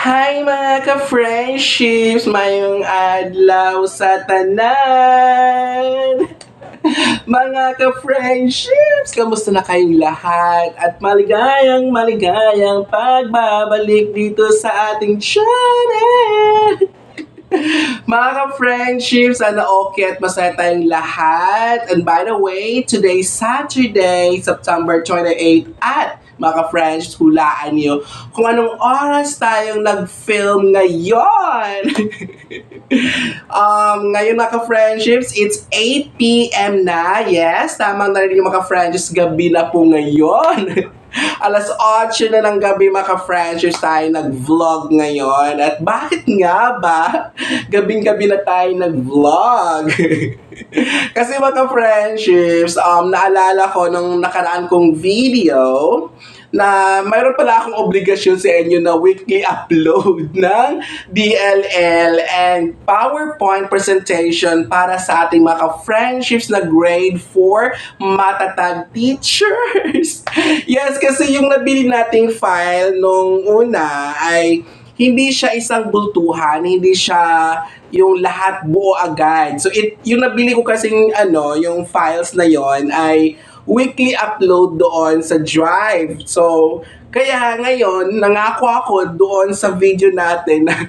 Hi mga ka-friendships! Mayong adlaw sa tanan! Mga ka-friendships! Kamusta na kayong lahat? At maligayang pagbabalik dito sa ating channel! Mga ka-friendships, sana okay at masaya tayong lahat. And by the way, today's Saturday, September 28 at mga ka-friends, hulaan nyo kung anong oras tayong nag-film ngayon. Ngayon mga ka-friendships, it's 8 p.m. na. Yes, tamang narinig yung mga ka-friendships, gabi na po ngayon. Alas 8 na ng gabi mga ka-friendships tayo nag-vlog ngayon. At bakit nga ba? Gabing-gabi na tayo nag-vlog. Kasi mga ka-friendships, naalala ko nung nakaraan kong video na mayroon pala akong obligasyon sa inyo na weekly upload ng DLL and PowerPoint presentation para sa ating mga ka-friendships na grade 4 matatag teachers. Yes, kasi yung nabili nating file nung una ay hindi siya isang bultuhan, hindi siya yung lahat buo agad. So yung nabili ko kasing yung files na yon ay weekly upload doon sa Drive. So, kaya ngayon, nangako ako doon sa video natin na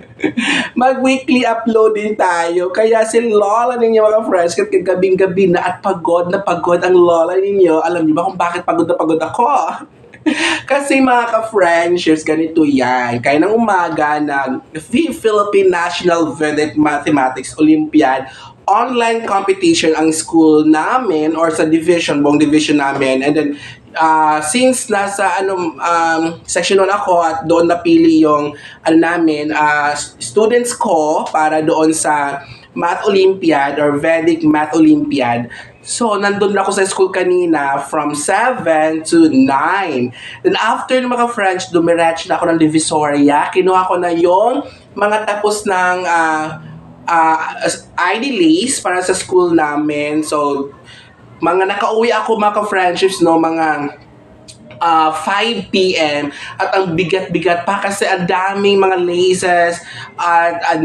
mag-weekly upload din tayo. Kaya si Lola ninyo mga friends, kasi gabing-gabi na at pagod na pagod ang Lola ninyo. Alam niyo ba kung bakit pagod na pagod ako? Kasi mga ka-friendships, ganito yan. Kaya ng umaga ng Philippine National Vedic Mathematics Olympiad online competition ang school namin or sa division, buong division namin. And then, since nasa section 1 ako at doon napili yung students ko para doon sa Math Olympiad or Vedic Math Olympiad. So, nandun ako sa school kanina from 7 to 9. Then after ng mga French, dumiretso na ako ng Divisoria. Kinuha ko na yung mga tapos ng ID list para sa school namin. So, mga nakauwi ako mga ka-friendships, no, mga 5 p.m. at ang bigat-bigat pa kasi ang daming mga laces at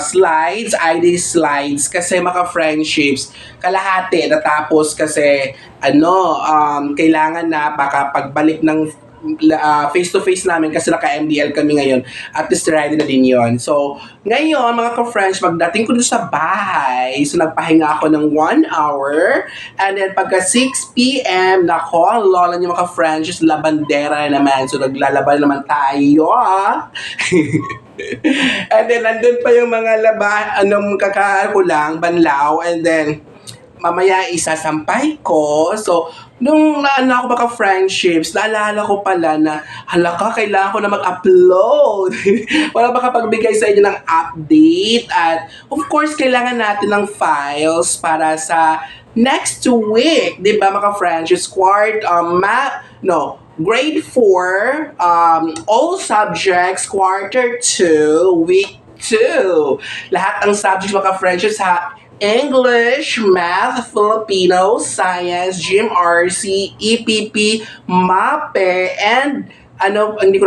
slides, ID slides kasi mga friendships kalahati natapos kasi kailangan na baka pagbalik ng face-to-face namin kasi naka-MDL kami ngayon at least ready na din yon. So, ngayon mga ka-friends, magdating ko doon sa bahay, so nagpahinga ako ng 1 hour and then pagka 6 p.m. nako, ang lola niyo mga ka-friends, just labandera na naman, so naglalaban naman tayo. And then nandun pa yung mga kakakulang, banlaw, and then mamaya isasampay ko. So, nung ako baka friendships, naalala ko pala na, kailangan ko na mag-upload. Wala baka pagbigay sa inyo ng update. At, of course, kailangan natin ng files para sa next week. Diba, mga friendships? Grade 4, all subjects, quarter 2, week 2. Lahat ng subjects, mga friendships, English, Math, Filipino, Science, GMRC, EPP, MAPE, and hindi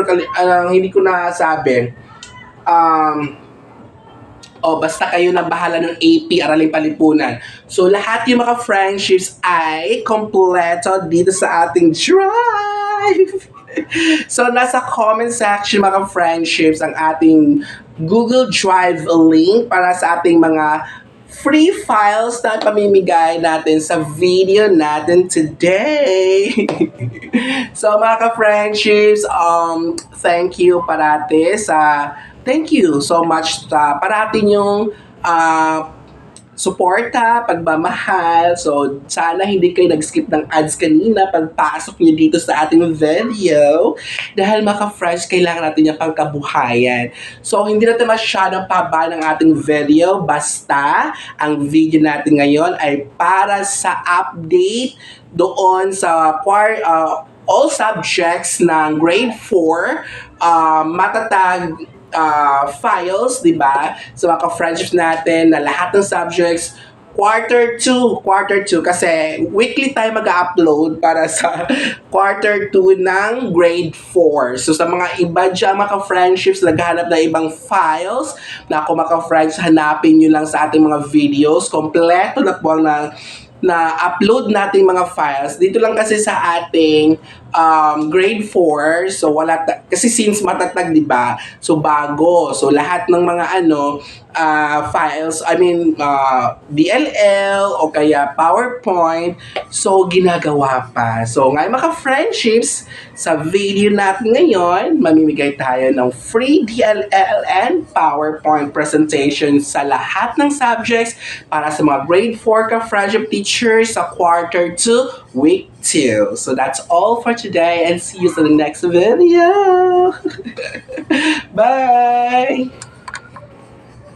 ko nasabi. Basta kayo na bahala ng AP, Araling Palipunan. So, lahat yung mga friendships ay kompleto dito sa ating Drive. So, nasa comment section mga friendships ang ating Google Drive link para sa ating mga free files na pamimigay natin sa video natin today. So mga ka-friendships, thank you so much sa parati yung suporta, pagmamahal. So, sana hindi kayo nag-skip ng ads kanina pagpasok niyo dito sa ating video. Dahil mga ka-friends, kailangan natin yung pangkabuhayan. So, hindi natin masyadong paba ng ating video. Basta, ang video natin ngayon ay para sa update doon sa all subjects ng grade 4, matatag files, di ba? So, mga ka-friendships natin na lahat ng subjects Quarter 2 kasi weekly tayo mag-upload para sa quarter 2 ng grade 4. So sa mga iba dyan, mga friendships, naghahanap na ibang files, na ako mga friends, hanapin nyo lang sa ating mga videos. Kompleto na po ang na-upload nating mga files. Dito lang kasi sa ating grade 4. So wala kasi since matatag, 'di ba? So bago. So lahat ng mga files, I mean DLL o kaya PowerPoint, so ginagawa pa. So ngayon mga friendships, sa video natin ngayon, mamimigay tayo ng free DLL and PowerPoint presentation sa lahat ng subjects para sa mga grade 4 ka-friendship teachers sa quarter 2, week 2. So that's all for today and see you in the next video. Bye!